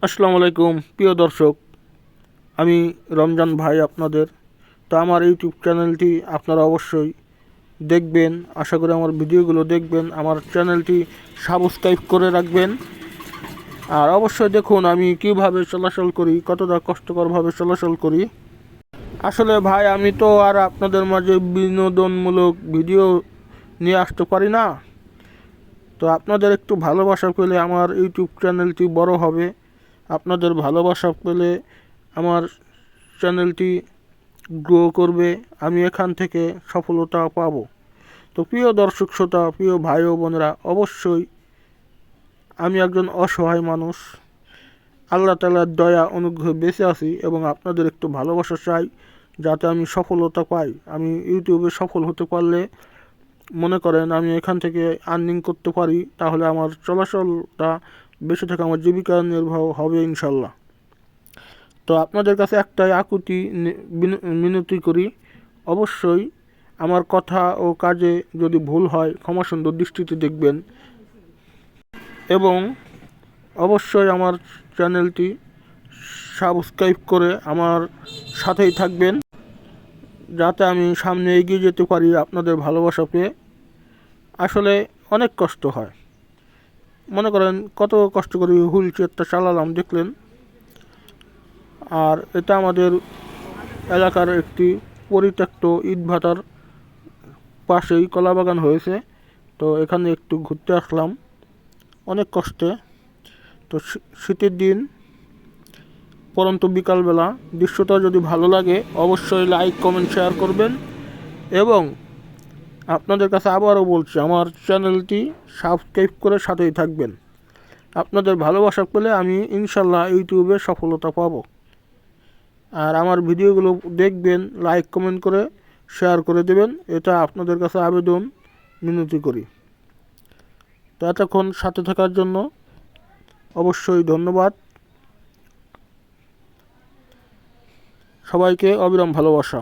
আসসালামু আলাইকুম প্রিয় দর্শক, আমি রমজান ভাই আপনাদের। তো আমার ইউটিউব চ্যানেলটি আপনারা অবশ্যই দেখবেন, আশা করি আমার ভিডিওগুলো দেখবেন, আমার চ্যানেলটি সাবস্ক্রাইব করে রাখবেন। আর অবশ্যই দেখুন আমি কিভাবে চলাচল করি, কতটা কষ্টকরভাবে চলাচল করি। আসলে ভাই আমি তো আর আপনাদের মাঝে বিনোদনমূলক ভিডিও নিয়ে আসতে পারি না। তো আপনাদের একটু ভালোবাসা পেলে আমার ইউটিউব চ্যানেলটি বড় হবে। আপনাদের ভালোবাসা পেলে আমার চ্যানেলটি গ্রো করবে, আমি এখান থেকে সফলতা পাব। তো প্রিয় দর্শক শ্রোতা, প্রিয় ভাই ও বোনেরা, অবশ্যই আমি একজন অসহায় মানুষ, আল্লাহ তাআলার দয়া অনুগ্রহে বেঁচে আছি এবং আপনাদের একটু ভালোবাসা চাই যাতে আমি সফলতা পাই। আমি ইউটিউবে সফল হতে পারলে মনে করেন আমি এখান থেকে আর্নিং করতে পারি, তাহলে আমার চলাচলটা বেঁচে থেকে আমার জীবিকা নির্বাহ হবে ইনশাল্লাহ। তো আপনাদের কাছে একটাই আকুতি মিনতি করি, অবশ্যই আমার কথা ও কাজে যদি ভুল হয় ক্ষমা সুন্দর দৃষ্টিতে দেখবেন এবং অবশ্যই আমার চ্যানেলটি সাবস্ক্রাইব করে আমার সাথেই থাকবেন যাতে আমি সামনে এগিয়ে যেতে পারি আপনাদের ভালোবাসা পেয়ে। আসলে অনেক কষ্ট হয়, মনে করেন কত কষ্ট করে হুইল চেয়ারটা চালালাম দেখলেন। আর এটা আমাদের এলাকার একটি পরিত্যক্ত ইটভাটার পাশেই কলাবাগান হয়েছে। তো এখানে একটু ঘুরতে আসলাম অনেক কষ্টে। তো শীতের দিন, পরন্তু বিকালবেলা, দৃশ্যটা যদি ভালো লাগে অবশ্যই লাইক কমেন্ট শেয়ার করবেন এবং আপনাদের কাছে আবারও বলছি আমার চ্যানেলটি সাবস্ক্রাইব করে সাথেই থাকবেন। আপনাদের ভালোবাসা পেলে আমি ইনশাল্লাহ ইউটিউবে সফলতা পাবো। আর আমার ভিডিওগুলো দেখবেন, লাইক কমেন্ট করে শেয়ার করে দেবেন, এটা আপনাদের কাছে আবেদন মিনতি করি। তো এতক্ষণ সাথে থাকার জন্য অবশ্যই ধন্যবাদ। সবাইকে অবিরাম ভালোবাসা।